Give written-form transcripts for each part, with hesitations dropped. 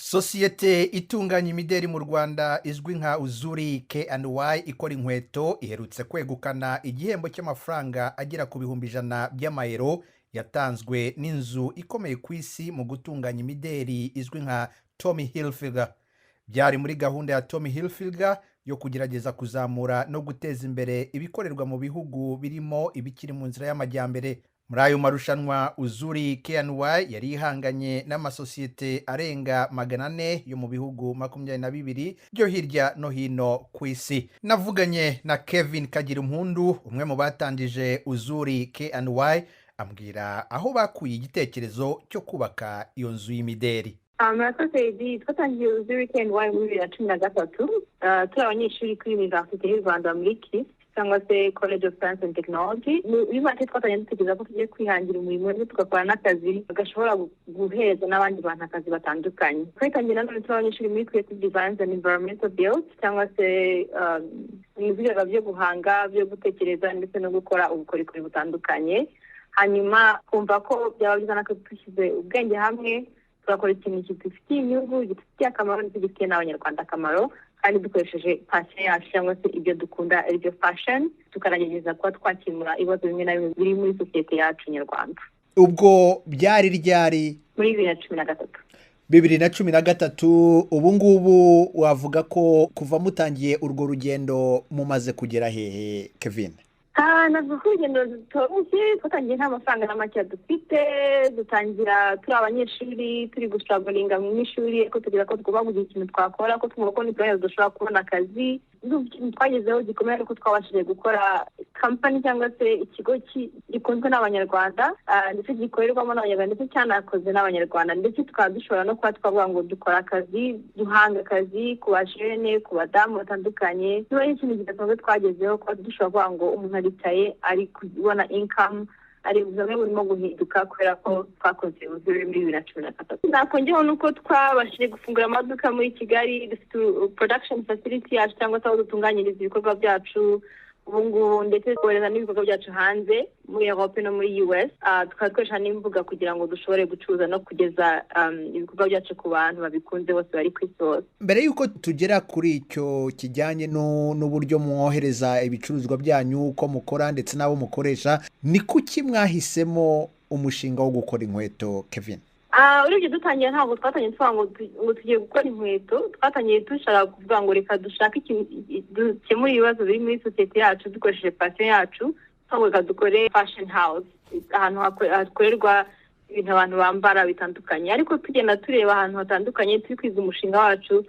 Sosiyete itunganya imideli mu Rwanda izwi nka Uzuri K&Y ikora inkweto iherutse kwegukana igihembo cy'amafaranga agera ku bihumbi 100 by'amayero yatanzwe n'inzu ikomeye ku isi mu gutunganya imideli izwi nka Tommy Hilfiger. Byari muri gahunda ya Tommy Hilfiger yo kugerageza kuzamura no guteza imbere ibikorerwa mu bihugu birimo ibikiri mu nzira y'amajyambere. Muri ayo marushanwa Uzuri K&Y yari ihanganye n'amasosiyete arenga 400 yo mu bihugu 22 byo hirya no hino ku isi. Navuganye na Kevine umwe mu batangije Uzuri K&Y, ambwira aho bakuye igitekerezo cyo kubaka iyo nzu y'imideli. Sosiyete twatangiye Uzuri K&Y muri 2013 turi abanyeshuri kuri University y'u Rwanda muri cyangwa se College of Science and Technology. Uyu mwaka twatangiye dutekereza ko tugiye kwihangira umurimo ndetse tugakora n'akazi gashobora guhereza n'abandi bantu akazi batandukanye. Twatangiye nanone turi abanyeshuri muri Creative Design and Environmental Build cyangwa se ibikorwa byo guhanga, byo gutekereza ndetse no gukora ubukorikori butandukanye. Hanyuma kumva ko byaba byiza nako dushyize ubwenge hamwe tugakora ikintu gifitiye inyungu, gifitiye akamaro ndetse gifitiye n'abanyarwanda akamaro, kandi dukoresheje passion yacu cyangwa se ibyo dukunda aribyo fashion, tukagerageza kuba twakemura ibibazo bimwe na bimwe biri muri sosiyete yacu nyarwanda. Ubwo byari ryari? Muri 2013. 2013. Ubu ngubu wavuga ko kuva mutangiye urwo rugendo mumaze kugera hehe, Kevine? Navuga urugendo rutoroshye, twatangiye nta mafaranga na make dufite, dutangira turi abanyeshuri turi gustragolinga mu ishuri, ariko tugira ko tugomba kugira ikintu twakora, ko twumva ko nitwe dushobora kubona akazi. Twagezeho gikomeye ariko twabashije gukora company cyangwa se ikigo gikunzwe n'abanyarwanda ndetse gikorerwamo n'abanyarwanda ndetse cyanakoze n'abanyarwanda, ndetse tukaba dushobora no kuba twavuga ngo dukora akazi, duhanga akazi ku bajene, ku badamu batandukanye. Niba ari ikintu gidasanzwe twagezeho ko dushobora kuvuga ngo umuntu aricaye ari kubona income, ari ubuzima burimo guhinduka kubera ko twakoze Uzuri muri 2013. Nakongeraho nuko twabashije gufungura amaduka muri Kigali, dufite production facility yacu cyangwa se aho dutunganyiriza ibikorwa byacu ubungubu, ndetse twohereza n'ibikorwa byacu hanze muri Europe no muri US. Tukakoresha n'imbuga kugira ngo dushobore gucuruza no kugeza ibikorwa byacu ku bantu babikunze bose bari ku isi hose. Mbere yuko tugera kuri icyo kijyanye n'uburyo mwohereza ibicuruzwa byanyu, uko mukora ndetse n'abo mukoresha, ni kuki mwahisemo umushinga wo gukora inkweto, Kevine? Urebye dutangiye ntabwo twatangiye tuvuga ngo tugiye gukora inkweto, twatangiye dushaka kuvuga ngo reka dushake ikintu dukemura ibibazo biri muri sosiyete yacu dukoresheje passion yacu, cyangwa reka dukore fashion house, ahantu hakorerwa ibintu abantu bambara bitandukanye. Ariko tugenda tureba ahantu hatandukanye turi kwiga umushinga wacu,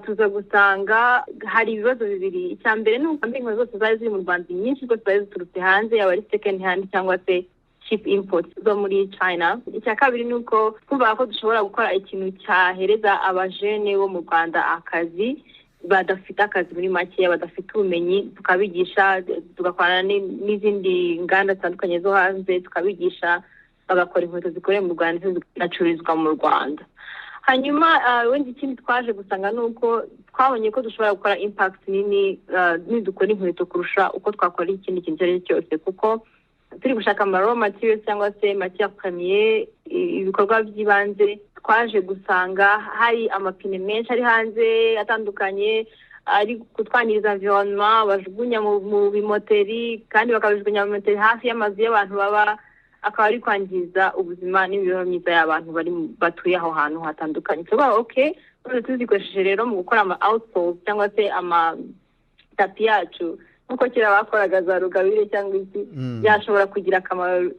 tuza gusanga hari ibibazo bibiri. Icya mbere ni uko inkweto zose zari ziri mu Rwanda nyinshi rwose zari ziturutse hanze, yaba ari second hand cyangwa se cheap imports zo muri China. Icya kabiri ni uko twumva ko dushobora gukora ikintu cyahereza abajene bo mu Rwanda akazi badafite akazi muri make, badafite ubumenyi, tukabigisha, tugakorana n'izindi nganda zitandukanye zo hanze, tukabigisha bagakora inkweto zikoreye mu Rwanda zinacururizwa mu Rwanda. Hanyuma wenda ikindi twaje gusanga nuko twabonye ko dushobora gukora impact nini nidukora inkweto kurusha uko twakora ikindi kintu icyo ari cyo cyose, kuko turi gushaka raw materials cyangwa se matière première, ibikorwa by'ibanze. Twaje gusanga hari amapine menshi ari hanze atandukanye ari kutwangiriza environnement, bajugunya mu bimoteri kandi bakabijugunya mu bimoteri hafi y'amazu y'abantu baba, akaba ari kwangiza ubuzima n'imibereho myiza y'abantu batuye aho hantu hatandukanye. Tuba okay, tuzikoresheje rero mu gukora ama outsoles cyangwa se ama tapi yacu, nkuko kera bakoraga za rugabire cyangwa iki, byashobora kugira akamaro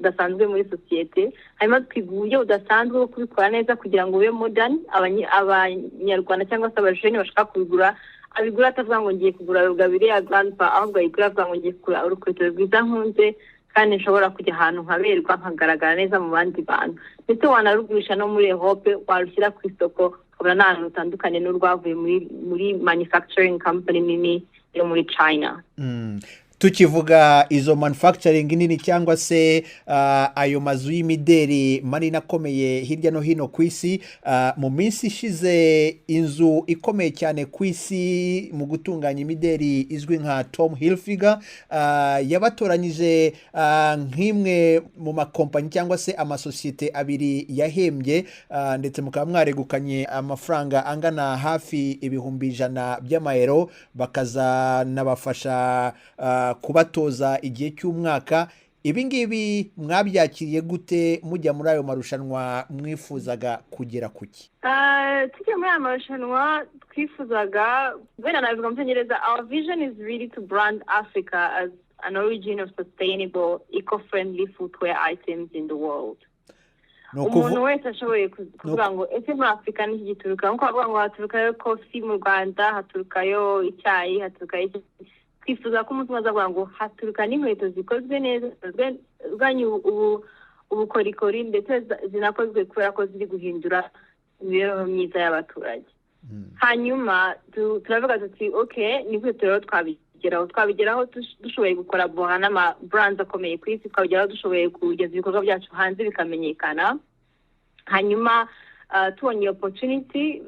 gasanzwe muri sosiyete. Hanyuma twiga uburyo budasanzwe bwo kubikora neza kugira ngo ube modern, abanyarwanda cyangwa se abajene bashaka kubigura abigura atavuga ngo ngiye kugura rugabire ya grandpa, ahubwo ayigura avuga ngo ngiye kugura urukweto rwiza nkunze kandi nshobora kujya ahantu nkaberwa nkagaragara neza mu bandi bantu, ndetse wanarugurisha no muri Europe, warushyira ku isoko ukabona n'ahantu rutandukanye n'urwavuye muri manufacturing company nini yo muri China. tukivuga izo manufacturing nini cyangwa se ayo mazu y'imideli manini akomeye hirya no hino ku isi, mu minsi ishize inzu ikomeye cyane ku isi mu gutunganya imideli izwi nka Tommy Hilfiger yabatoranyije nk'imwe mu makompanyi cyangwa se amasosiyete abiri yahembye, ndetse mukaba mwaregukanye amafaranga angana hafi ibihumbi 100 by'amayero, bakazanabafasha kubatoza igihe cy'umwaka. Ibi ngibi mwabyakiriye gute mujya muri ayo marushanwa mwifuzaga kugera kuki? Tujya muri ayo marushanwa twifuzaga, wenda nabivuga mu Cyongereza, our vision is really to brand Africa as an origin of sustainable, eco-friendly footwear items in the world. Umuntu wese ashoboye kuvuga ngo ese muri Afrika ni gituruka, nko bavuga ngo haturukayo coffee mu Rwanda, haturukayo icyayi, haturukayo twifuza ko umuntu azavuga ngo haturuka n'inkweto zikozwe neza, ziganye ubukorikori ndetse zinakozwe kubera ko ziri guhindura imibereho myiza y'abaturage. Hanyuma turavuga tuti okay, ni gute rero twabigeraho dushoboye gukora boha n'ama brands akomeye ku isi, twabigeraho dushoboye kugeza ibikorwa byacu hanze bikamenyekana. Hanyuma tubonye opportunity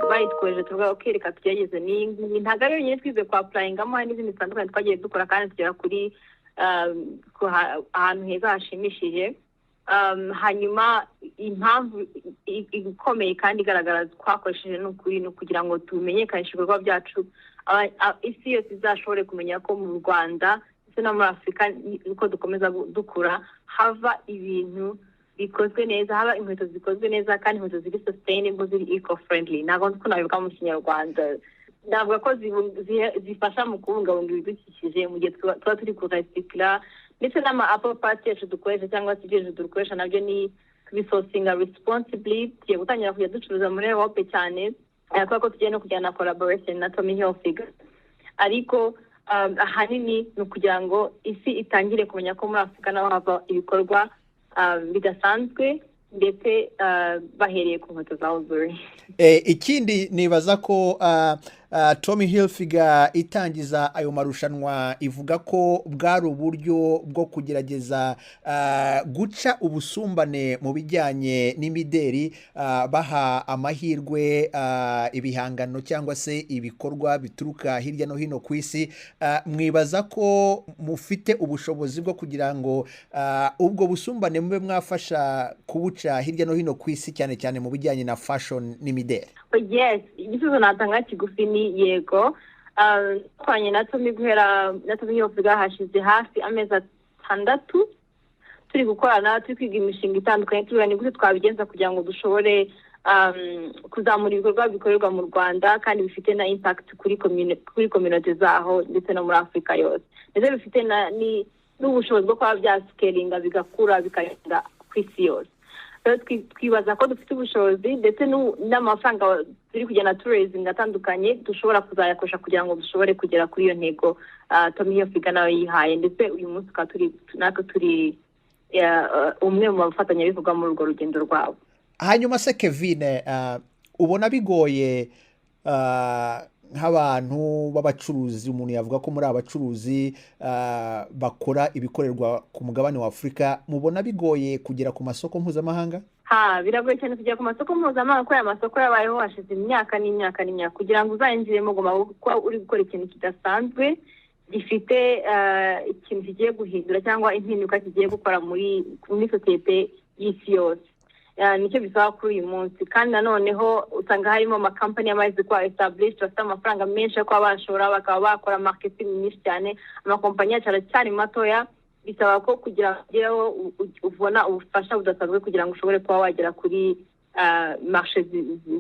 bayitweje tuvuga okay, reka tugerageze n'ingi. Ntabwo ari yonyine twize kwa applyingamo, hari n'izindi zitandukanye twagiye dukora kandi tugera kuri ahantu heza hashimishije. Hanyuma impamvu ikomeye kandi igaragara twakoresheje n'ukuri no kugira ngo tumenyekanishe ibikorwa byacu, isi yose izashobore kumenya ko mu Rwanda ndetse no muri Afrika uko dukomeza dukura hava ibintu bikozwe neza, haba inkweto zikozwe neza kandi inkweto ziri sustainable, ziri eco-friendly. Ntabwo nzi ko nabivuga mu Kinyarwanda, ndavuga ko zifasha mu kubungabunga ibidukikije mu gihe tuba turi kurecycla, ndetse n'ama apple parts yacu dukoresha cyangwa se ibyo dukoresha nabyo ni bisourcinga responsibly. Tugiye gutangira kujya ducuruza muri Europe cyane, kubera ko tugiye no kujyana collaboration na Tommy Hilfiger, ariko ahanini ni ukugira ngo isi itangire kumenya ko muri Afrika naho hava ibikorwa bidasanzwe ndetse bahereye ku nkweto za Uzuri. Ikindi nibaza ko Tommy Hilfiger itangiza ayo marushanwa ivuga ko bwari uburyo bwo kugerageza guca ubusumbane mu bijyanye n'imideli, baha amahirwe ibihangano cyangwa se ibikorwa bituruka hirya no hino ku isi. Mwibaza ko mufite ubushobozi bwo kugira ngo ubwo busumbane mube mwafasha kubuca hirya no hino ku isi, cyane cyane mu bijyanye na fashion n'imideli? Yes, igisubizo natanga kigufi ni yego. Twanye na Tommy Hilfiger hashize hafi amezi 6 turi gukorana, turi kwiga imishinga itandukanye, turi ni gute twabigenza kugira ngo dushobore kuzamura ibikorwa bikorerwa mu Rwanda kandi bifite na impact kuri community zaho ndetse no muri Afrika yose, ndetse bifite n'ubushobozi bwo kuba byascalinga bigakura bikagenda ku isi yose. Twibaza ko dufite ubushobozi ndetse n'amafaranga turi kugenda tourism atandukanye dushobora kuzayakoresha kugira ngo dushobore kugera kuri iyo ntego Tommy Hilfiger nawe yihaye, ndetse uyu munsi turi umwe mu bafatanyabikorwa muri urwo rugendo rwabo. Hanyuma se Kevine, ubona bigoye nk'abantu b'abacuruzi, umuntu yavuga ko muri abacuruzi bakora ibikorerwa ku mugabane wa Afrika, mubona bigoye kugera ku masoko mpuzamahanga? Biragoye cyane kugera ku masoko mpuzamahanga kuko aya masoko yabayeho hashize imyaka n'imyaka kugira ngo uzayinjiremo ugomba kuba uri gukora ikintu kidasanzwe gifite ikintu kigiye guhindura cyangwa impinduka kigiye gukora muri sosiyete y'isi yose. Nicyo bisaba kuri uyu munsi, kandi nanoneho usanga harimo amakampani yamaze kuba established, bafite amafaranga menshi yo kuba bashora bakaba bakora marketing nyinshi cyane. Amakompanyi yacu aracyari matoya, bisaba ko kugira ngo ubona ubufasha budasanzwe kugira ngo ushobore kuba wagera kuri marché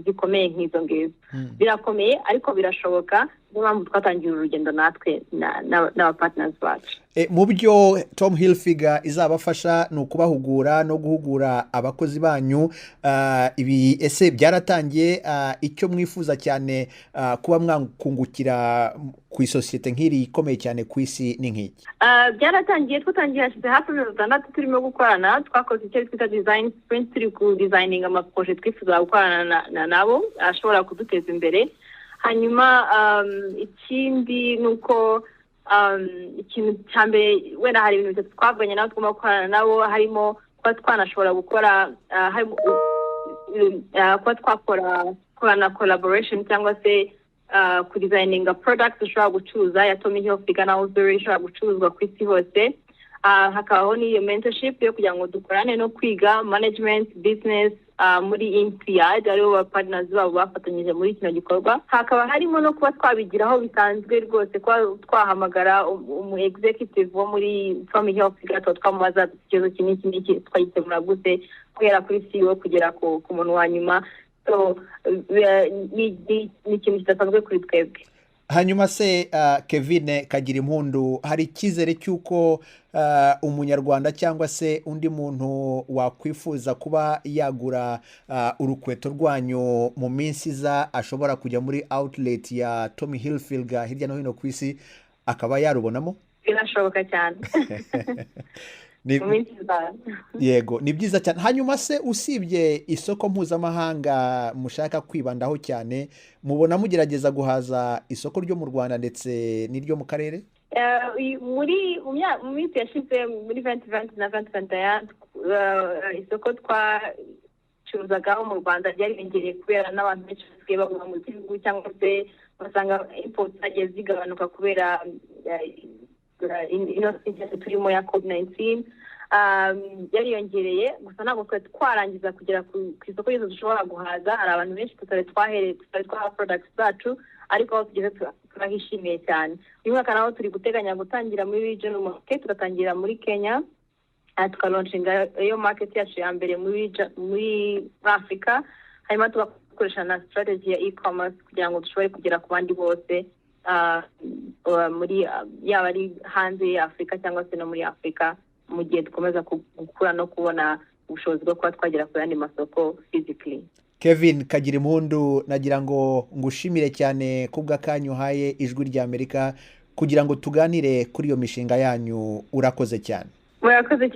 zikomeye nk'izo ngizo. Birakomeye ariko birashoboka, niyo mpamvu twatangiye urugendo natwe n'aba partners bacu. Mu byo Tom Hilfiger izabafasha ni ukubahugura no guhugura abakozi banyu. Ibi ese byaratangiye, icyo mwifuza cyane kuba mwakungukira ku isosiyete nk'iri ikomeye cyane ku isi ni nk'iki? Byaratangiye, twatangiye hashize hafi amezi 6 turimo gukorana. Twakoze icyo twita design sprint, turi ku designing amaproje twifuza gukorana nabo ashobora kuduteza imbere. Hanyuma ikindi nuko ikintu cya mbere wenda hari ibintu bitatu twavuganye nabo tugomba gukorana nabo, harimo kuba twanashobora gukora kuba twakora collaboration cyangwa se kudesigninga products ushobora gucuruza ya Tommy Hilfiger na Uzuri ishobora gucuruzwa ku isi hose. Hakabaho n'iyo mentorship yo kugira ngo dukorane no kwiga management business muri INSEAD aribo ba partners babo bafatanyije muri kino gikorwa. Hakaba harimo no kuba twabigiraho bisanzwe rwose, kuba twahamagara umu executive wo muri Tommy Hilfiger twamubaza ikibazo kiniki twagikemura gute guhera kuri CEO kugera ku muntu wa nyuma. So ni ikintu kidasanzwe kuri twebwe. Hanyuma se Kevine kagira impundu, hari icyizere cy'uko umunyarwanda cyangwa se undi muntu wakwifuza kuba yagura urukweto rwanyu mu minsi iza ashobora kujya muri outlet ya Tommy Hilfiger hirya no hino ku isi akaba yarubonamo? Birashoboka cyane. Yego, ni byiza cyane. Hanyuma se usibye isoko mpuzamahanga mushaka kwibandaho cyane, mubona mugerageza guhaza isoko ryo mu Rwanda ndetse n'iryo mu karere? Mu minsi yashize muri 2020 na 2021 isoko twacuruzagaho mu Rwanda ryariyongereye kubera n'abantu benshi basigaye baguma mu gihugu, cyangwa se basanga import zagiye zigabanuka kubera ino turimo ya COVID-19. Yariyongereye, gusa ntabwo twarangiza kugera ku isoko yose dushobora guhaza. Hari abantu benshi tutari twaha products zacu, ariko aho tugeze turahishimiye cyane. Uyu mwaka naho turi guteganya gutangira muri regional market, tugatangira muri Kenya, tukalaunchinga iyo market yacu ya mbere muri Africa, hanyuma tugakoresha na strategy ya e-commerce kugira ngo dushobore kugera ku bandi bose muri yaba ari hanze ya Afrika cyangwa se no muri Afrika, mu gihe dukomeza gukura no kubona ubushobozi bwo kuba twagera ku yandi masoko physically. Kevine kagira impundu, nagira ngo ngushimire cyane kubw'akanyu uhaye Ijwi ry'Amerika kugira ngo tuganire kuri iyo mishinga yanyu. Urakoze cyane. Murakoze cyane.